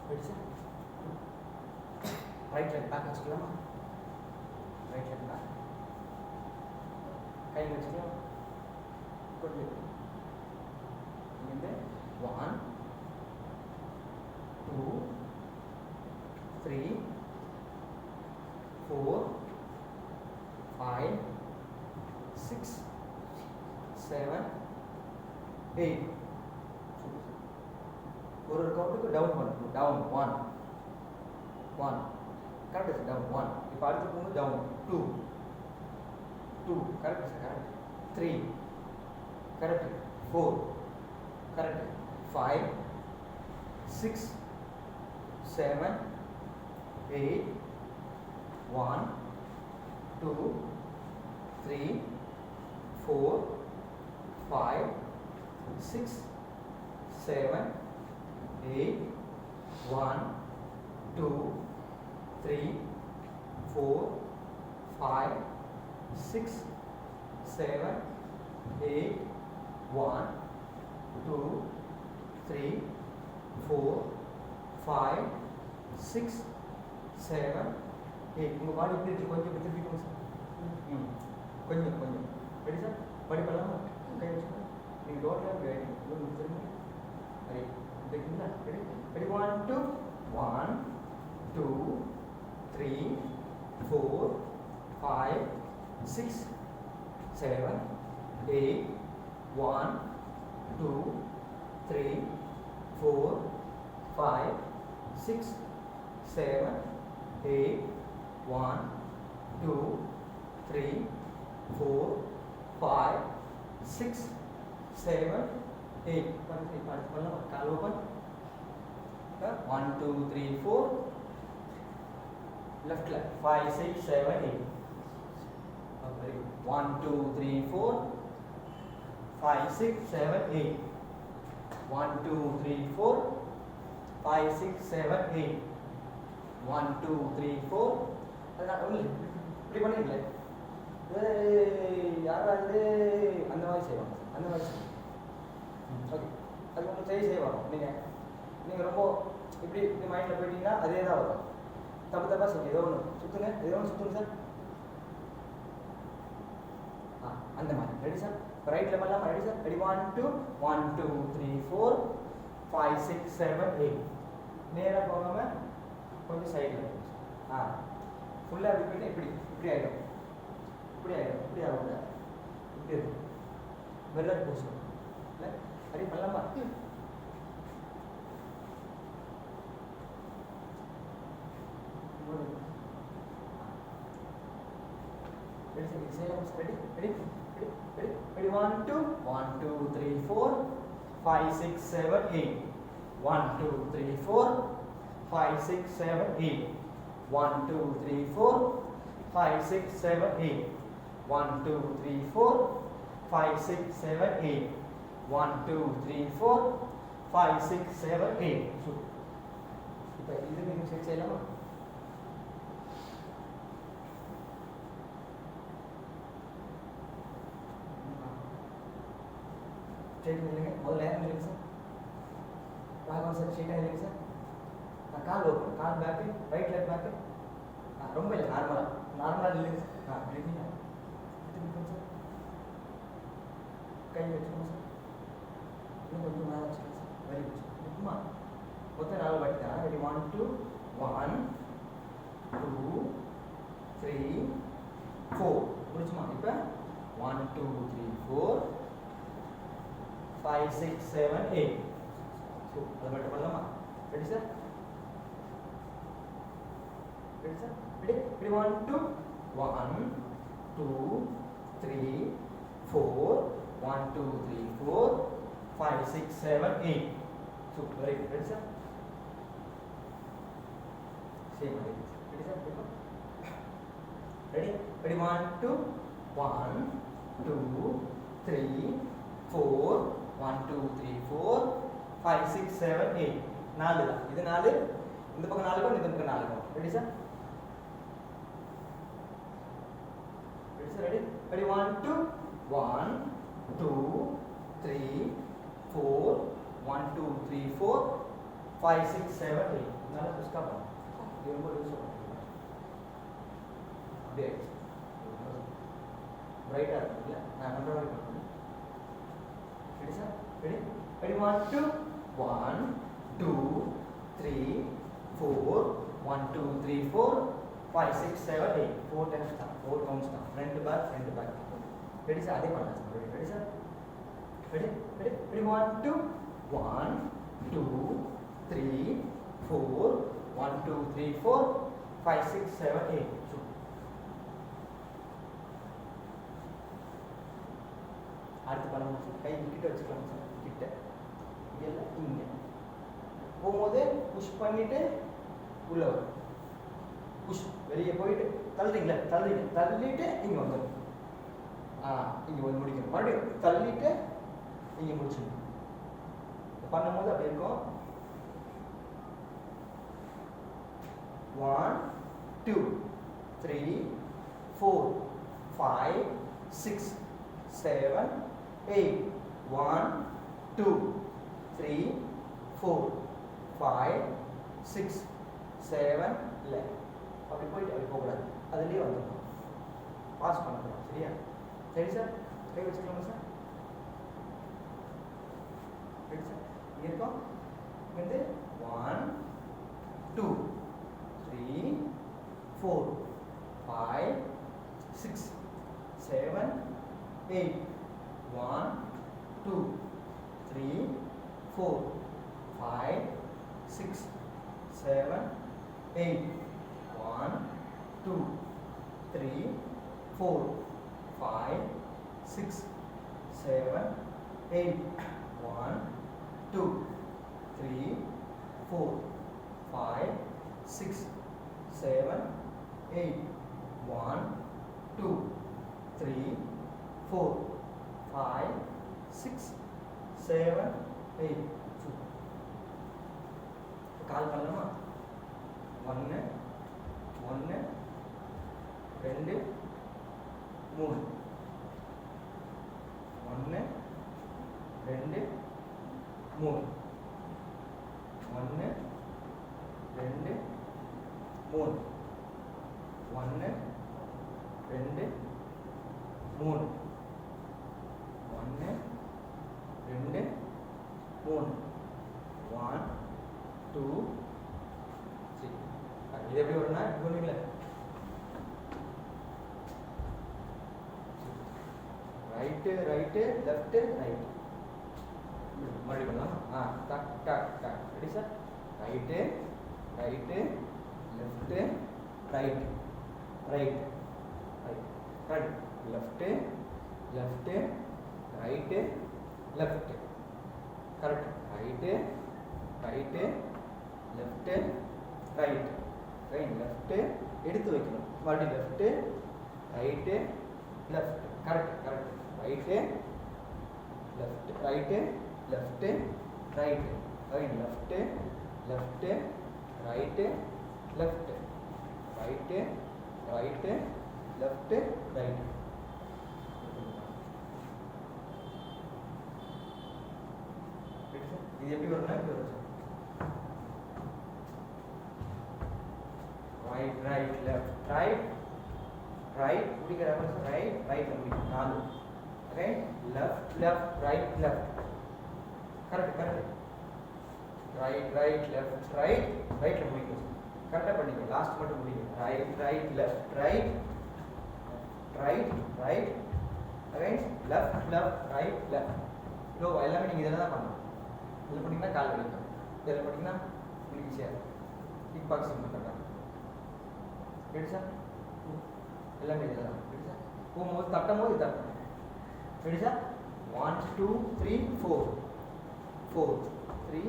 ready sir? Right leg back வச்சுக்கலாமா? Right leg back. கை வச்சுக்கலாம். Good. இங்க 1 2 3 4 5 6 7 8 ஒரு கவுண்ட்டுக்கு டவுன் பண்ணு டவுன் 1 1 கரெக்ட் டவுன் 1 இப்போ அடுத்து போங்க down 2 2 correct correct 3 correct 4 correct 5 6 7 8 1 2 3 4 5 6 7 8 1 2 3 4 5 6 7 8 1 2 3 4 5 6 7 8 உங்கள் பாடி எப்படி இருக்கு கொஞ்சம் திருப்பிக்கோங்க சார் கொஞ்சம் கொஞ்சம் ரெடி சார் படி பண்ணலாமா கை வச்சுக்கோங்க நீங்கள் டோட்டலாக ரெடி திரும்ப ரெடி இருக்குங்களா ரெடி ரெடி 1 2 1 2 3 4 5 6 7 8 1 2 3 4 5 6 7 8 1 2 3 4 5 6 7 8 பண்ணலாம் கால் open 1 2 3 4 left leg 5 6 7 8 very good 1 2 3 4 5 6 7 8 1 2 3 4 5 6 7 8 1 2 3 4 அதனால் ஒன்று இப்படி பண்ணிங்களே யாராவது அந்த மாதிரி செய்வாங்க அந்த மாதிரி செய்வாங்க ஓகே அது ஒன்று செய்வாங்க நீங்கள் ரொம்ப இப்படி இப்படி மைண்டில் போயிட்டீங்கன்னா அதே தான் வரும் தப்பாக செய்யுங்க ஏதோ ஒன்று சுற்றுங்க ஏதோ ஒன்று சுற்றுங்க சார் அந்த மாதிரி ரெடி சார் ரைட்டில் பண்ணலாமா ரெடி சார் ரெடி 1 2 1 2 3 4 5 6 7 8 நேராக போகாமல் கொஞ்சம் சைடில் ஃபுல்லாக அப்படி போயிட்டு இப்படி ஆகிடும் இப்படி ஆகும் இப்படி இருக்கும் வெள்ளை பூசணும் இல்லை ரெடி பண்ணலாமா Ready 1 2 1 2 3 4 5 6 7 8 1 2 3 4 5 6 7 8 1 2 3 4 5 6 7 8 1 2 3 4 5 6 7 8 1 2 3 4 5 6 7 8 இப்போ இது நீங்கள் செக் செய்யலாமா ஸ்ட்ரெயிட் இல்லைங்க முதல்ல நேரம் இல்லைங்க சார் ராகவன் சார் ஸ்ட்ரெயிட்டாக இல்லைங்க சார் கால் ஓப்பன் கால் பேக்கு ரைட் லெக் பேக்கு ரொம்ப இல்லை நார்மலாக இல்லைங்க சார் இல்லைங்க சார் கை வச்சுக்கோங்க சார் இன்னும் கொஞ்சம் மேலே வச்சுக்கோங்க சார் வெரி குட் இருக்குமா மொத்தம் 4 வாட்டி தான் ரெடி 1 2 1 2 3 4 முடிச்சுமா இப்போ 1 2 3 4 5 6 7 8 ஸோ அதை மட்டும் பண்ணலாமா ready sir ready 1 2 1 2 3 4 1 2 3 4 5 6 7 8 so very good ready sir same ready sir ready 1 2 1 2 3 4 1 2 3 4 5 6 7 8 4 தான் இது 4 இந்த பக்கம் 4 இந்த பக்கம் 4 ரெடி சார் ready 1 2 1 2 3 4 1 2 3 4 5 6 7 8 இதனால ஸ்டாப் பண்ணு இது ரொம்ப யூஸ் பண்ணுங்க அப்படியே பிரைட்டா இருக்குல்ல நான் பண்ற மாதிரி பண்ணுங்க ready sir ready ready 1 2 1 2 3 4 1 2 3 4 5 6 7 8 4 times தான் 4 counts தான் front back ready sir adhe பண்ணலாம் sir ready sir ready 1 2 1 2 3 4 1 2 3 4 5 6 7 8 அடுத்து பண்ணுங்க சார் கை கிட்ட வச்சுக்கலாம் சார் கிட்ட இல்ல இங்க போகும்போது புஷ் பண்ணிட்டு உள்ள வரும் புஷ் வெளியே போயிட்டு தள்ளிட்டு இங்க வந்துடும் இங்க வந்து முடிக்கணும் மறுபடியும் தள்ளிட்டு இங்க முடிச்சிடணும் பண்ணும்போது அப்படி இருக்கும் 1 2 3 4 5 6 7 8 1 2 3 4 5 6 7 11 அப்படி போயிட்டு அப்படி போகக்கூடாது அதுலேயே வந்துடணும் பாஸ் பண்ணணும் சரியா சரி சார் கை வச்சுக்கலாமா சார் சரி சார் இங்கே இருக்கோம் இங்கேருந்து 1 2 3 4 5 6 7 8 1 2 3 4 5 6 7 8 1 2 3 4 5 6 7 8 1 2 3 4 5 6 7 8 1 2 3 4 5 6 7 8 கால் பண்ணலாமா 1 1 2 3 1 2 3 1 2 3 1 2 3 1 2 3 1 2 3 இது எப்படி வரும்னா இது ஒண்ணுங்களே ரைட் லெஃப்ட் ரைட் மறுபடியும் பண்ணலாம் டக் டக் டக் ready sir right left right correct left right left correct right left right left எடுத்து வைக்கணும் மறுபடியும் left left correct right left right left right left right left left right இது எப்படி வரும்னா இப்படி வரும் ரைட் லெஃப்ட் ரைட் முடிக்கிற ரைட்ல முடிக்கும் 4 right left right left correct right left ரைட்ல முடிக்கும் கரெக்டா பண்ணிக்கோ லாஸ்ட் மட்டும் முடிக்கும் right left right left right left low எல்லாமே நீங்க இதெல்லாம் தான் பண்ணணும் இதில் பண்ணிங்கன்னா கால் வலிக்கும் இதில் பண்ணிங்கன்னா உங்களுக்கு ஈஸியாக கிக் பாக்ஸிங் பண்ணுறாங்க ரெடி சார் எல்லாமே இதில் தான் ரெடி சார் போகும்போது தட்டும் போது இதான் ரெடி சார் 1 2 3 4 3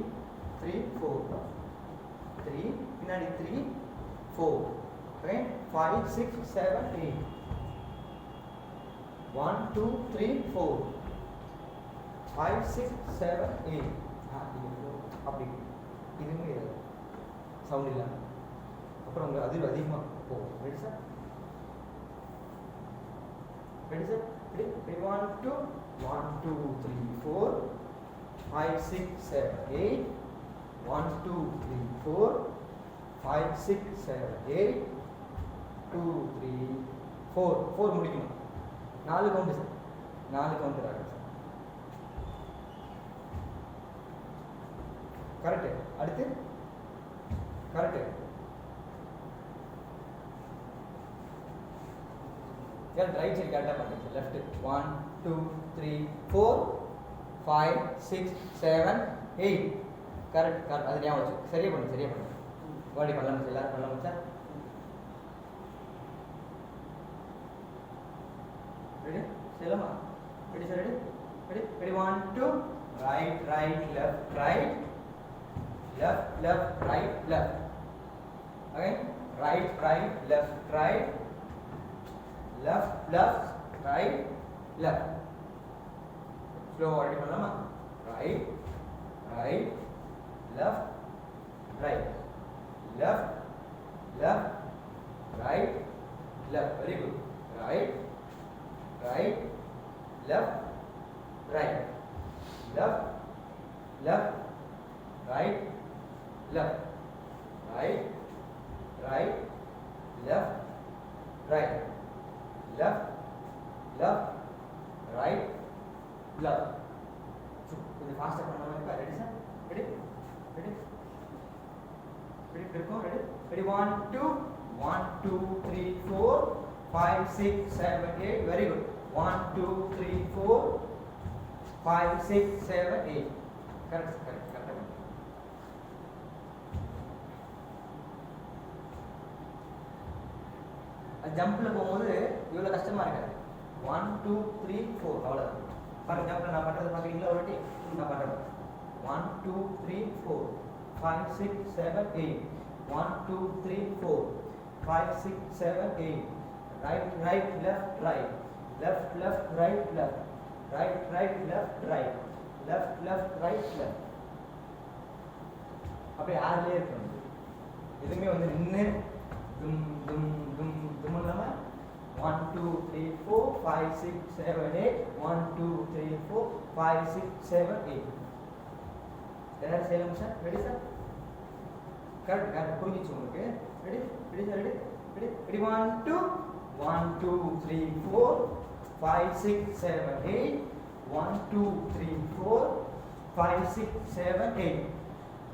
4 3 பின்னாடி 3 4 right 5 6 7 8 1 2 3 4 5 6 7 8 அப்படி இதுவுமே சவுண்ட் இல்லை அப்புறம் உங்களுக்கு அதில் அதிகமாக போகும் ரெடி சார் ரெடி 1 2 3 4 5 6 7 8 1 2 3 4 5 6 7 8 2 3 4 4 முடிக்கணும் 4 கவுண்ட் சார் 4 கவுண்ட் ஆகும் சார் கரெக்ட் அடுத்து கரெக்ட் यार राइट साइड करेक्टா பண்ணுங்க लेफ्ट 1 2 3 4 5 6 7 8 கரெக்ட் கரெக்ட் அது ஞாபகம் வச்சு சரியா பண்ணுங்க வாடி பண்ணலாம் எல்லாரும் பண்ணலாம் சார் ரெடி செல்லமா ready sir ready 1 2 right left right left again right left right left slow already பண்ணலாமா right left right very good right left right right left கொஞ்சம் ஃபாஸ்டா பண்ணலாமா இப்ப ரெடி சார் ரெடி இருக்கும் ரெடி 1 2 3 4 5 6 7 8 very good 1 2 3 4 5 6 7 8 correct ஜம்ப்ல போகும்போது இவ்வளவு கஷ்டமா இருக்காது 1 2 3 4 அவ்வளவுதான் பாருங்க ஜம்ப்ல நான் பண்றது பாக்குறீங்களா ஒரு வாட்டி நான் பண்றேன் 1 2 3 4 5 6 7 8 1 2 3 4 5 6 7 8 right left right அப்படியே ஆறுலயே இருக்கணும் எதுவுமே வந்து நின்று தும் தும் தும் தும் இல்லாம 1 2 3 4 5 6 7 8 1 2 3 4 5 6 7 8 எல்லாரும் செய்யலாம் சார் ரெடி சார் கரெக்ட் புரிஞ்சிச்சு உங்களுக்கு ரெடி சார் ரெடி 1 2 3 4 5 6 7 8 1 2 3 4 5 6 7 8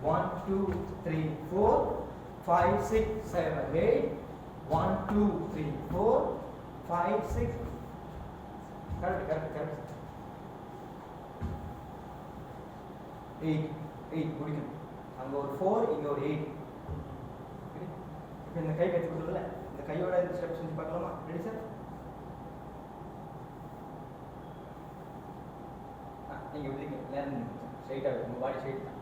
1 2 3 4 5 6 7 8 1 2 3 4 5 6 correct 8 முடிக்கணும் அங்க ஒரு 4 இங்க ஒரு 8 இப்போ இந்த கை கட்டி கொடுக்கல இந்த கையோட இந்த ஸ்டெப் செஞ்சு பார்க்கலாமா ரெடி சார் நீங்க விடுங்க லேர்ன் ஸ்ட்ரைட்டா உங்க பாடி ஸ்ட்ரைட் தான்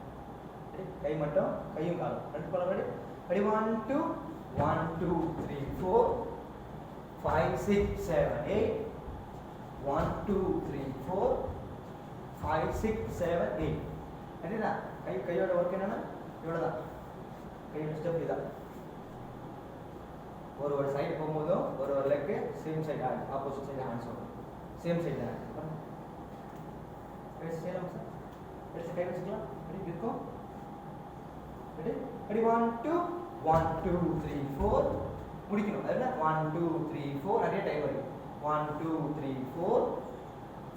கை மட்டும் கையும் காலும் ரெண்டு பாலம் ரெடி 1 2 3 4 5 6 7 8 1 2 3 4 5 6 7 8 என்னடா கையோட வர்க் என்னன்னா இவ்வளவுதான் கையோட ஸ்டெப் இதுதான் ஒரு சைடு போகும்போதும் ஒரு leg same side opposite side hands வரும் சேம் சைடு தான் செய்யலாம் சார் கை வச்சுக்கலாம் ரெடி இருக்கும் ரெடி 1 2 3 4 முடிக்கணும் அதுல 1 2 3 4 நிறைய டைம் வரும் 1 2 3 4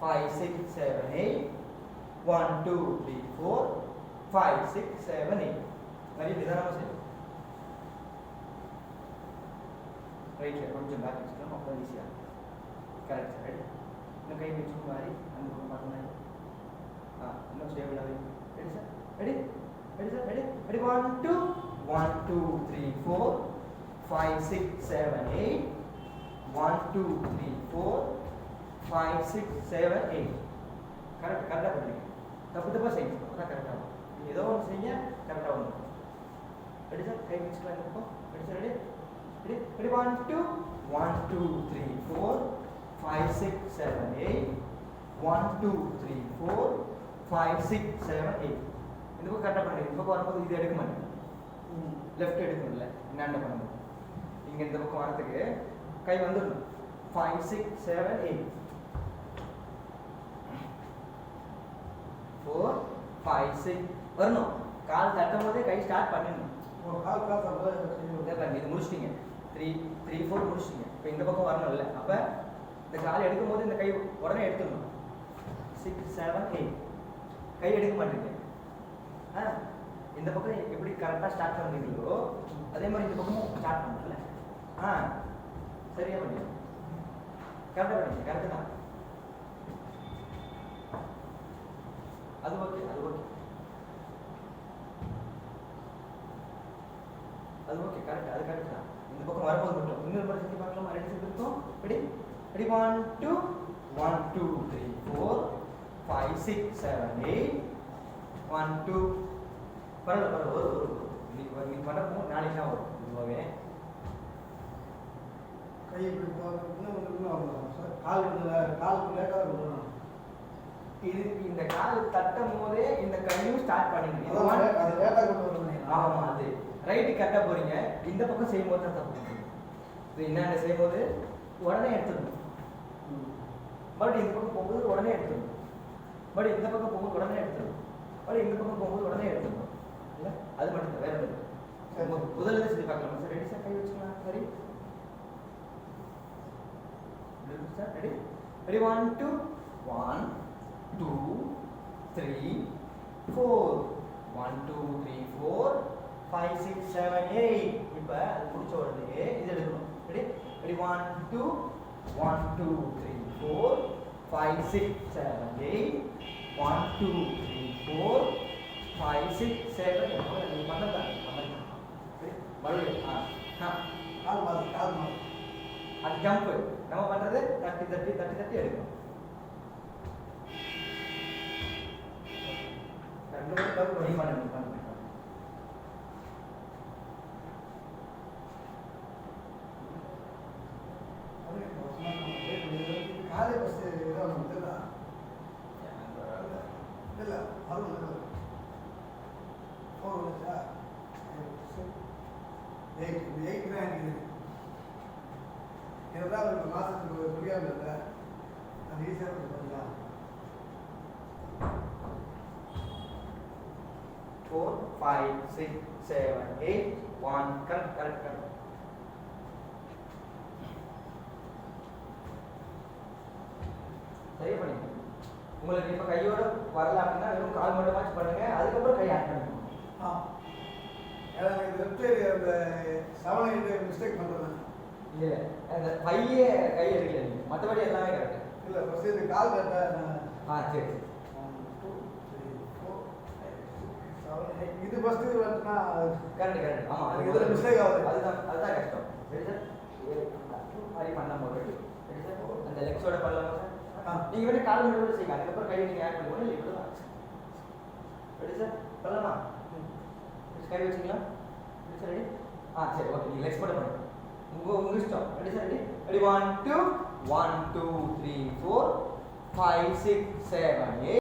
5 6 7 8 1 2 3 4 5 6 7 8 நிறைய நிதானமா செய்யணும் ரைட்ல கொஞ்சம் பேக் வச்சுக்கலாம் அப்போ ஈஸியா கரெக்ட் சார் ரெடி இந்த கை வச்சு மாதிரி அந்த பக்கம் பண்ணலாம் இன்னும் ஸ்டேபிளாக ரெடி சார் ரெடி ரெடி 1 2 3 4 5 6 7 8 1 2 3 4 5 6 7 8 கரெக்டாக பண்ணுங்க தப்பு செய்யுங்க அதான் கரெக்டாக வரும் ஏதோ ஒன்று செய்ய கரெக்டாக வரும் ரெடி சார் கை வச்சுக்கலாம் இந்த பக்கம் ரெடி சார் ரெடி 1 2 3 4 5 6 7 8 1 2 3 4 5 6 7 8 இந்த பக்கம் கரெக்டாக பண்ணுங்க இந்த பக்கம் வரும்போது இது எடுக்க மாட்டேங்க லெஃப்ட் எடுக்கணும்ல என்னென்ன பண்ணணும் இங்கே இந்த பக்கம் வரதுக்கு கை வந்துடணும் 5 6 7 8 4 5 6 வரணும் கால் தட்டும் போதே கை ஸ்டார்ட் பண்ணிடணும். கால் கால் இதை பாருங்க, இது முடிச்சிட்டீங்க. 3 3 4 முடிச்சிட்டீங்க. இப்போ இந்த பக்கம் வரணும் இல்லை, அப்போ இந்த கால் எடுக்கும்போது இந்த கை உடனே எடுத்துடணும். 6 7 8 கை எடுக்க மாட்டீங்க. இந்த பக்கம் எப்படி கரெக்டாக ஸ்டார்ட் பண்ணுறீங்களோ அதே மாதிரி இந்த பக்கமும் ஸ்டார்ட் பண்ணல. சரியா பண்ணீங்க, கரெக்டாக பண்ணீங்க, கரெக்டு தான். அது ஓகே, அது ஓகே, அது ஓகே, கரெக்ட், அது கரெக்ட் தான். இந்த பக்கம் வரும்போது மட்டும் இன்னொரு முறை செஞ்சு பார்க்கலாமா? ரெண்டு செஞ்சு இருக்கும். ரெடி ரெடி 1 2 1 2 3 4 5 6 7 8 1 2 பரவாயில்ல பரவாயில்ல ஒரு நீ பண்ணுறப்போ நாளைக்கு தான் வரும். இதுவாகவே கை இப்படி இன்னும் சார் கால் லேட்டாக இருக்கணும். இது இந்த கால் தட்டும் போதே இந்த கையும் ஸ்டார்ட் பண்ணிடுங்க. அது லேட்டாக கொண்டு வரணும். ஆமாம், அது ரைட்டு கரெக்டாக போகிறீங்க. இந்த பக்கம் செய்யும்போது தான் தப்பு. இது என்னென்ன செய்யும்போது உடனே எடுத்துடணும். மறுபடியும் இந்த பக்கம் போகும்போது உடனே எடுத்துடணும். மறுபடியும் இந்த பக்கம் போகும்போது உடனே எடுத்துடணும். மறுபடியும் இந்த பக்கம் போகும்போது உடனே எடுத்துடணும். இல்லை, அது மட்டும் தான், வேற ஒன்று. முதல்ல செஞ்சு பார்க்கலாமா சார்? ரெடி சார், கை வச்சுக்கலாம். சரி சார், ரெடி ரெடி 1 2 1 2 3 4 1 2 3 4 5 6 7 8. இப்போ அது முடிச்ச உடனே இது எடுக்கணும். Ready ready 1 2 1 2 3 4 5 6 7 8 1 2 3 4 5 6 7 8. நீ பண்ணதா மறுபடியும் கால் மாறு அது ஜம்ப் நம்ம பண்றது தட்டி தட்டி தட்டி தட்டி எடுக்கணும். ரெண்டு பேரும் நீ பண்ணுங்க. காலை பஸ் இதாக தெரியல இல்லை அது 4 வந்துச்சா 8 தான் இருக்குது. ஏன்னா ஒரு மாதத்துக்கு புரியாமல் இல்லை, அது ஈஸியாக இருக்குங்களா? 4 5 6 7 8 1. Correct correct correct. சரி பண்ணிங்க. உங்களுக்கு இப்போ கையோட வரல அப்படின்னா வெறும் கால் மட்டுமாச்சு பண்ணுங்க, அதுக்கப்புறம் கை ஆட் பண்ணிக்கணும். எனக்கு லெஃப்ட் சைடு அந்த 7 8 மிஸ்டேக் பண்ணுறேன். இல்லை, அந்த பையே கை எடுக்கல நீங்கள், மற்றபடி எல்லாமே கரெக்டு. இல்லை ஃபஸ்ட்டு இது கால் கரெக்டாக. சரி 1 2 3 4 5 6 7 இது ஃபஸ்ட்டு வந்துன்னா கரெக்ட் கரெக்ட். ஆமாம், அது இதில் மிஸ்டேக் ஆகுது. அதுதான் கஷ்டம். சரி சார், மாதிரி பண்ணலாம் போது. சரி சார், அந்த லெக்ஸோட பண்ணலாமா சார்? நீங்கள் வேணும் கால் மட்டும் செய்யுங்க, அதுக்கப்புறம் கை நீங்கள் ஆட் பண்ணுவோம். இல்லை இப்படி தான். ரெடி சார், பண்ணலாமா? கை வச்சிங்களா? Ready sir, ready? சரி ஓகே, நீங்கள் லெக்ஸ் மட்டும் பண்ணுங்க. உங்கள் இஷ்டம். Ready sir, ready ready 1 2 1 2 3 4 5 6 7 8.